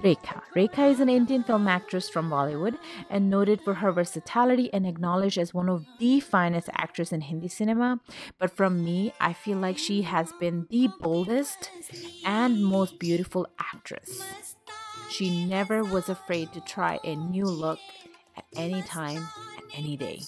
Rekha. Rekha is an Indian film actress from Bollywood and noted for her versatility and acknowledged as one of the finest actresses in Hindi cinema. But from me, I feel like she has been the boldest and most beautiful actress. She never was afraid to try a new look at any time, at any day.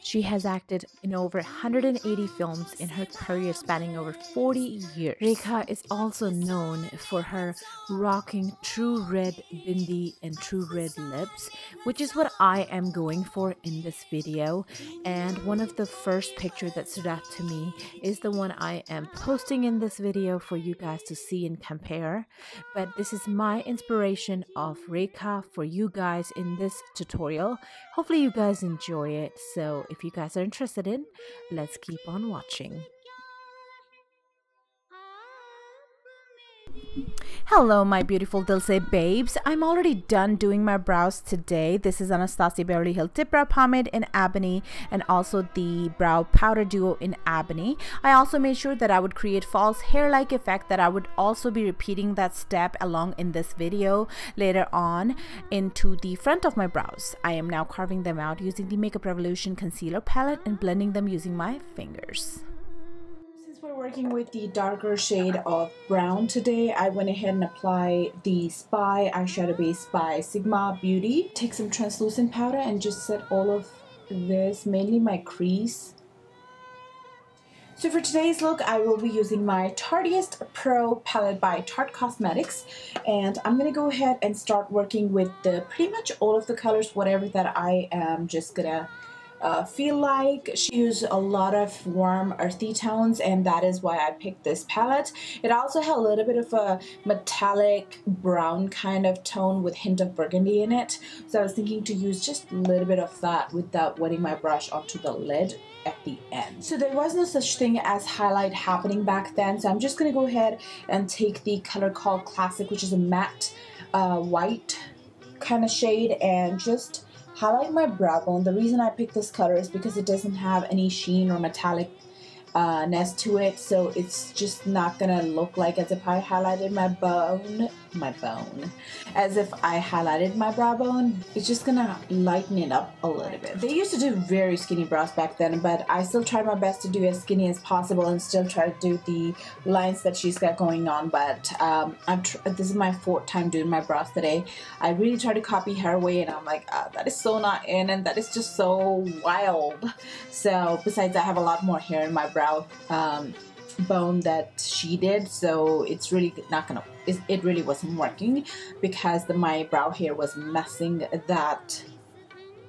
She has acted in over 180 films in her career spanning over 40 years. Rekha is also known for her rocking true red bindi and true red lips, which is what I am going for in this video. And one of the first pictures that stood out to me is the one I am posting in this video for you guys to see and compare. But this is my inspiration of Rekha for you guys in this tutorial. Hopefully you guys enjoy it. So if you guys are interested in, let's keep on watching. Hello my beautiful Dilse Babes. I'm already done doing my brows today. This is Anastasia Beverly Hills Tip Brow Pomade in Ebony and also the Brow Powder Duo in Ebony. I also made sure that I would create false hair-like effect, that I would also be repeating that step along in this video later on into the front of my brows. I am now carving them out using the Makeup Revolution Concealer Palette and blending them using my fingers. We're working with the darker shade of brown today. I went ahead and applied the Spy eyeshadow base by Sigma Beauty. Take some translucent powder and just set all of this, mainly my crease. So for today's look, I will be using my Tarteist Pro palette by Tarte Cosmetics, and I'm gonna go ahead and start working with the pretty much all of the colors, whatever that I am just gonna feel like. She used a lot of warm earthy tones, and that is why I picked this palette. It also had a little bit of a metallic brown kind of tone with hint of burgundy in it, so I was thinking to use just a little bit of that without wetting my brush onto the lid at the end. So there was no such thing as highlight happening back then, so I'm just gonna go ahead and take the color called Classic, which is a matte white kind of shade, and just highlight my brow bone. The reason I picked this color is because it doesn't have any sheen or metallic-ness to it, so it's just not gonna look like as if I highlighted my bone, as if I highlighted my brow bone. It's just gonna lighten it up a little bit. They used to do very skinny brows back then, but I still tried my best to do as skinny as possible and still try to do the lines that she's got going on. But this is my 4th time doing my brows today. I really tried to copy her way, and I'm like, that is so not in, and that is just so wild. So besides, I have a lot more hair in my brow bone that she did, so it's really not gonna, it really wasn't working because my brow hair was messing that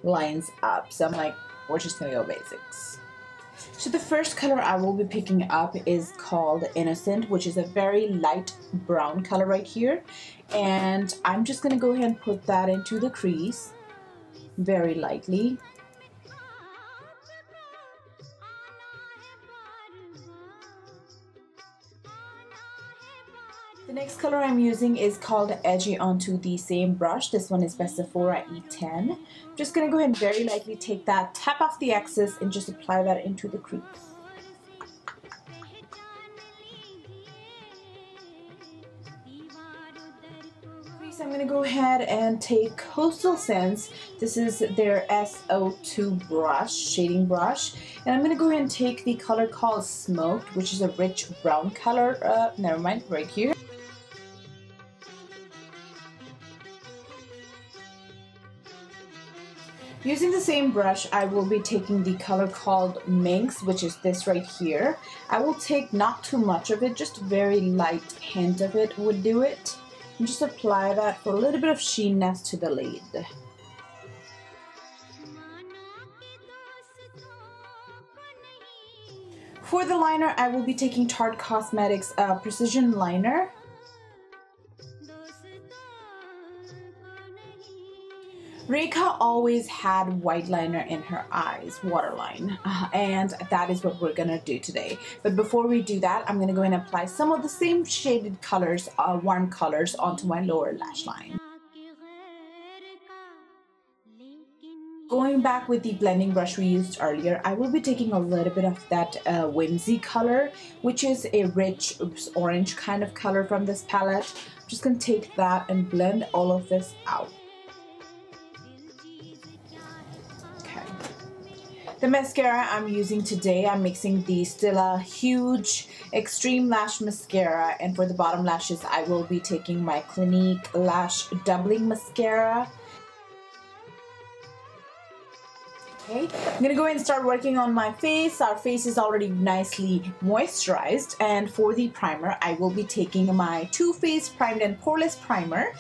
lines up. So I'm like, we're just gonna go basics. So the first color I will be picking up is called Innocent, which is a very light brown color right here, and I'm just gonna go ahead and put that into the crease very lightly. The next color I'm using is called Edgy onto the same brush. This one is by Sephora E10. I'm just going to go ahead and very lightly take that, tap off the excess, and just apply that into the crease. I'm going to go ahead and take Coastal Scents. This is their SO2 brush, shading brush. And I'm going to go ahead and take the color called Smoked, which is a rich brown color. Never mind, right here. Using the same brush, I will be taking the color called Minx, which is this right here. I will take not too much of it, just a very light hint of it would do it. And just apply that for a little bit of sheenness to the lid. For the liner, I will be taking Tarte Cosmetics Precision Liner. Rekha always had white liner in her eyes, waterline, and that is what we're gonna do today. But before we do that, I'm gonna go ahead and apply some of the same shaded colors, warm colors, onto my lower lash line. Going back with the blending brush we used earlier, I will be taking a little bit of that Whimsy color, which is a rich orange kind of color from this palette. just gonna take that and blend all of this out. Okay. The mascara I'm using today, I'm mixing the Stila Huge Extreme Lash Mascara, and for the bottom lashes I will be taking my Clinique Lash Doubling Mascara. Okay, I'm gonna go ahead and start working on my face. Our face is already nicely moisturized, and for the primer I will be taking my Too Faced Primed and Poreless Primer.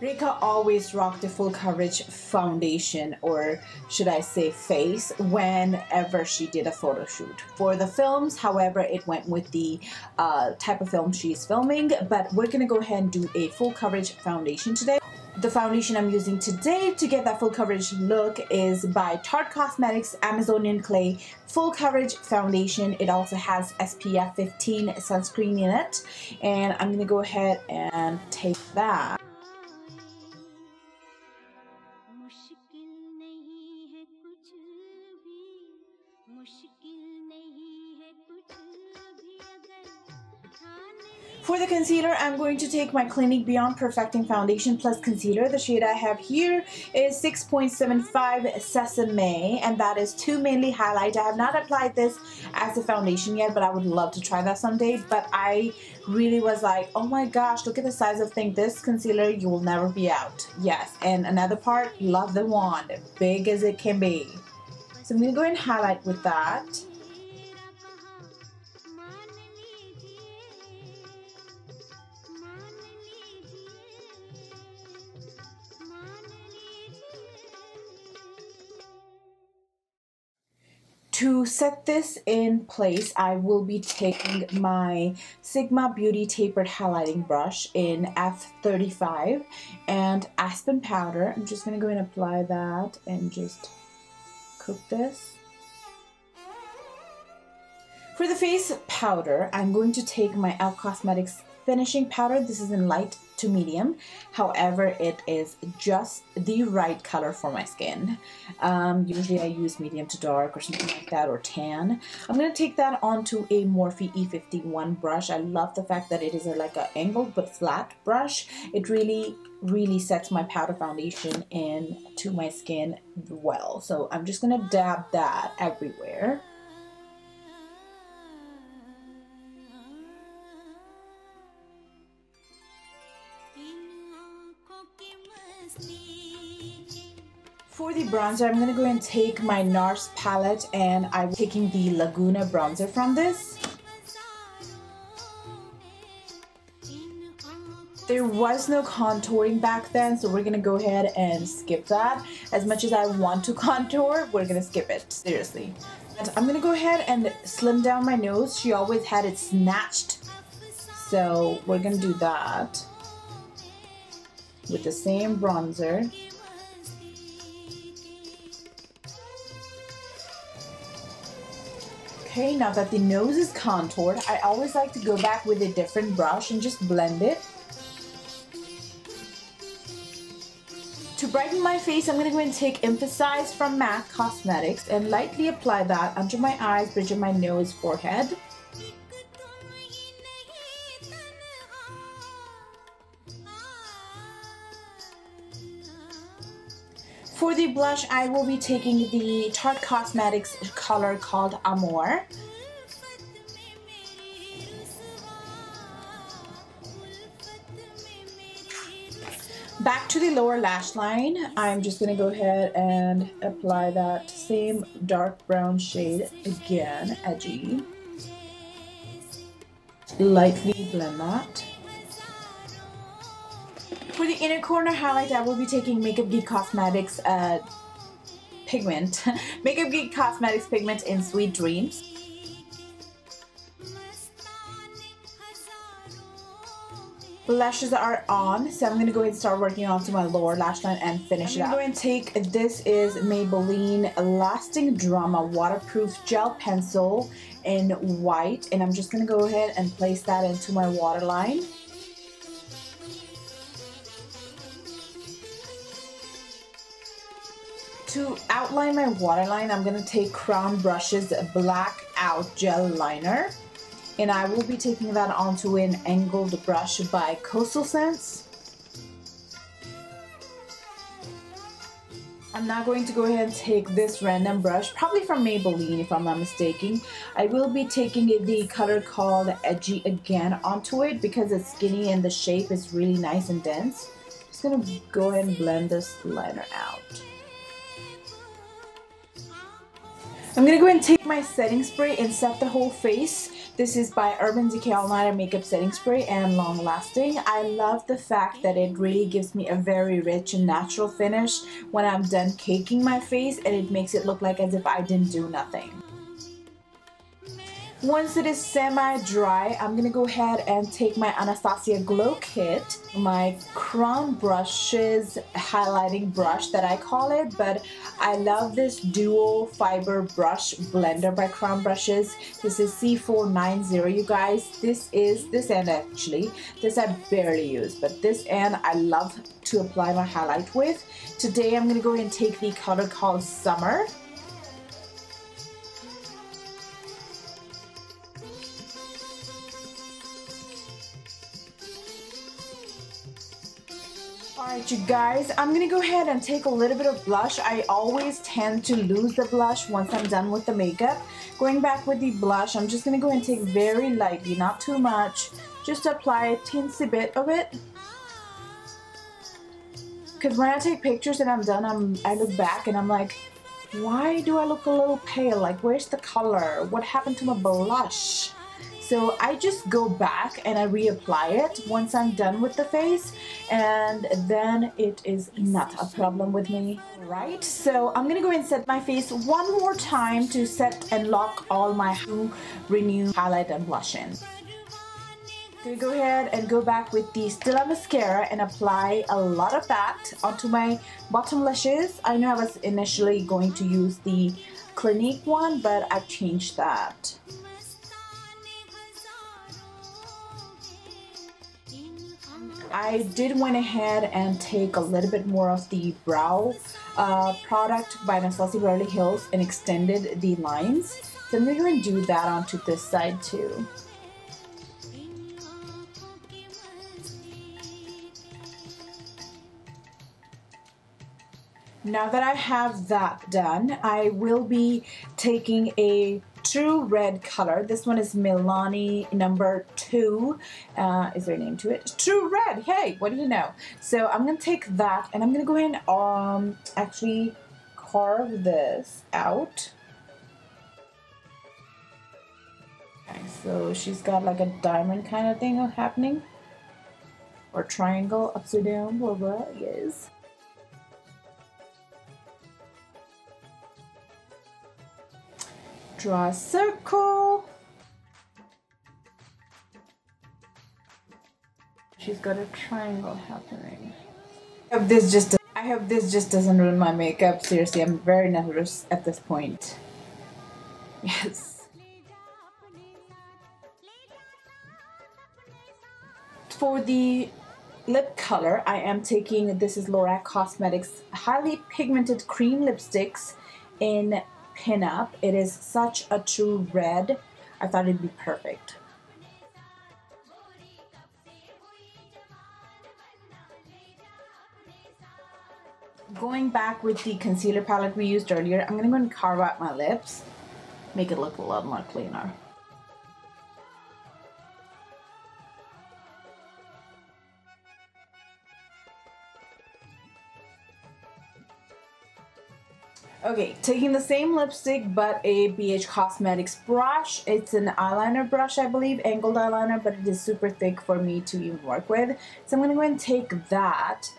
Rekha always rocked the full coverage foundation, or should I say face, whenever she did a photo shoot. For the films, however, it went with the type of film she's filming, but we're gonna go ahead and do a full coverage foundation today. The foundation I'm using today to get that full coverage look is by Tarte Cosmetics Amazonian Clay Full Coverage Foundation. It also has SPF 15 sunscreen in it, and I'm gonna go ahead and take that. For the concealer, I'm going to take my Clinique Beyond Perfecting Foundation Plus Concealer. The shade I have here is 6.75 Sesame, and that is to mainly highlight. I have not applied this as a foundation yet, but I would love to try that someday. But I really was like, oh my gosh, look at the size of thing. This concealer, you will never be out. Yes, and another part, love the wand, big as it can be. So I'm going to go ahead and highlight with that. To set this in place, I will be taking my Sigma Beauty Tapered Highlighting Brush in F35 and Aspen Powder. I'm just going to go and apply that and just cook this. For the face powder, I'm going to take my e.l.f. Cosmetics Finishing Powder. This is in light to medium. However, it is just the right color for my skin. Usually I use medium to dark or something like that, or tan. I'm going to take that onto a Morphe E51 brush. I love the fact that it is like an angled but flat brush. It really sets my powder foundation into my skin well. So I'm just going to dab that everywhere. For the bronzer, I'm going to go and take my NARS palette, and I'm taking the Laguna bronzer from this. There was no contouring back then, so we're going to go ahead and skip that. As much as I want to contour, we're going to skip it, seriously. And I'm going to go ahead and slim down my nose. She always had it snatched, so we're going to do that with the same bronzer. Okay, now that the nose is contoured, I always like to go back with a different brush and just blend it. To brighten my face, I'm going to go and take Emphasize from MAC Cosmetics and lightly apply that under my eyes, bridge of my nose, forehead. For the blush, I will be taking the Tarte Cosmetics color called Amour. Back to the lower lash line, I'm just going to go ahead and apply that same dark brown shade again, edgy. Lightly blend that. For the inner corner highlight, I will be taking Makeup Geek Cosmetics pigment. Makeup Geek Cosmetics pigment in Sweet Dreams. The lashes are on, so I'm going to go ahead and start working onto my lower lash line and finish it up. I'm going to take, this is Maybelline Lasting Drama Waterproof Gel Pencil in white, and I'm just going to go ahead and place that into my waterline. To outline my waterline, I'm going to take Crown Brush's Black Out Gel Liner. And I will be taking that onto an angled brush by Coastal Scents. I'm now going to go ahead and take this random brush, probably from Maybelline if I'm not mistaken. I will be taking the color called Edgy again onto it because it's skinny and the shape is really nice and dense. Just gonna go ahead and blend this liner out. I'm gonna go ahead and take my setting spray and set the whole face. This is by Urban Decay All Nighter Makeup Setting Spray and long lasting. I love the fact that it really gives me a very rich and natural finish when I'm done caking my face, and it makes it look like as if I didn't do nothing. Once it is semi-dry, I'm going to go ahead and take my Anastasia Glow Kit, my Crown Brushes highlighting brush that I call it, but I love this dual fiber brush blender by Crown Brushes. This is C490, you guys. This end actually. This I barely use, but this end I love to apply my highlight with. Today I'm going to go ahead and take the color called Summer. Alright you guys, I'm going to go ahead and take a little bit of blush. I always tend to lose the blush once I'm done with the makeup. Going back with the blush, I'm just going to go ahead and take very lightly, not too much. Just apply a teensy bit of it. Because when I take pictures and I'm done, I look back and I'm like, why do I look a little pale? Like, where's the color? What happened to my blush? So I just go back and I reapply it once I'm done with the face, and then it is not a problem with me. Right, so I'm gonna go and set my face one more time to set and lock all my Renew highlight and blush in. I'm gonna go ahead and go back with the Stila mascara and apply a lot of that onto my bottom lashes. I know I was initially going to use the Clinique one, but I've changed that. I did went ahead and take a little bit more of the brow product by Anastasia Beverly Hills and extended the lines. So I'm going to do that onto this side too. Now that I have that done, I will be taking a True Red color. This one is Milani number 2. Is there a name to it? True Red. Hey, what do you know? So I'm going to take that and I'm going to go ahead and actually carve this out. Okay, so she's got like a diamond kind of thing happening. Or triangle, upside down, blah blah, yes. Draw a circle. She's got a triangle happening. I hope this just doesn't ruin my makeup. Seriously, I'm very nervous at this point. Yes. For the lip color, I am taking, this is Lorac Cosmetics Highly Pigmented Cream Lipsticks in Pinup. It is such a true red. I thought it'd be perfect. Going back with the concealer palette we used earlier, I'm going to go and carve out my lips, make it look a lot more cleaner. Okay, taking the same lipstick but a BH Cosmetics brush. It's an eyeliner brush, I believe, angled eyeliner, but it is super thick for me to even work with. So I'm going to go and take that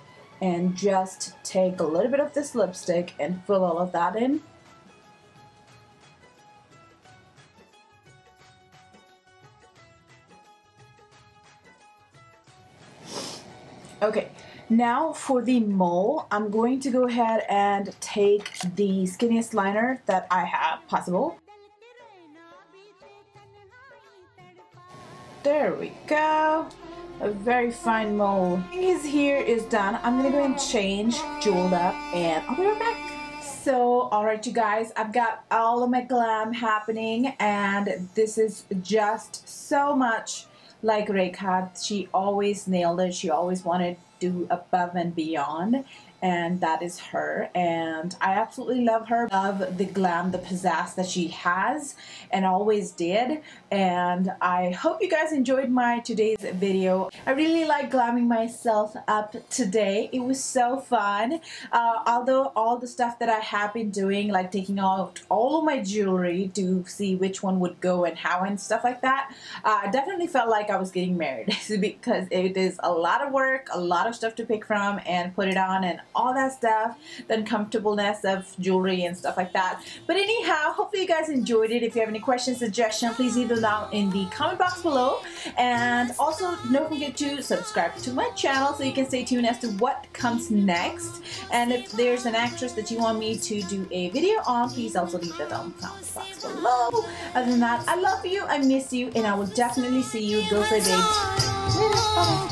and just take a little bit of this lipstick and fill all of that in. Okay. Now for the mole, I'm going to go ahead and take the skinniest liner that I have possible. There we go. A very fine mole. His here is done. I'm going to go and change, jeweled up, and I'll be right back. So, alright you guys, I've got all of my glam happening, and this is just so much like Rekha. She always nailed it. She always wanted to do above and beyond, and that is her. And I absolutely love her. Love the glam, the pizzazz that she has and always did. And I hope you guys enjoyed my today's video. I really like glamming myself up today. It was so fun. Although all the stuff that I have been doing, like taking out all of my jewelry to see which one would go and how and stuff like that, I definitely felt like I was getting married because it is a lot of work, a lot of stuff to pick from and put it on and all that stuff, the uncomfortableness of jewelry and stuff like that. But anyhow, hopefully you guys enjoyed it. If you have any questions, suggestions, please leave them down in the comment box below. And also don't forget to subscribe to my channel so you can stay tuned as to what comes next. And if there's an actress that you want me to do a video on, please also leave that down in the comment box below. Other than that, I love you, I miss you, and I will definitely see you. Dilse Babes. Later. Bye.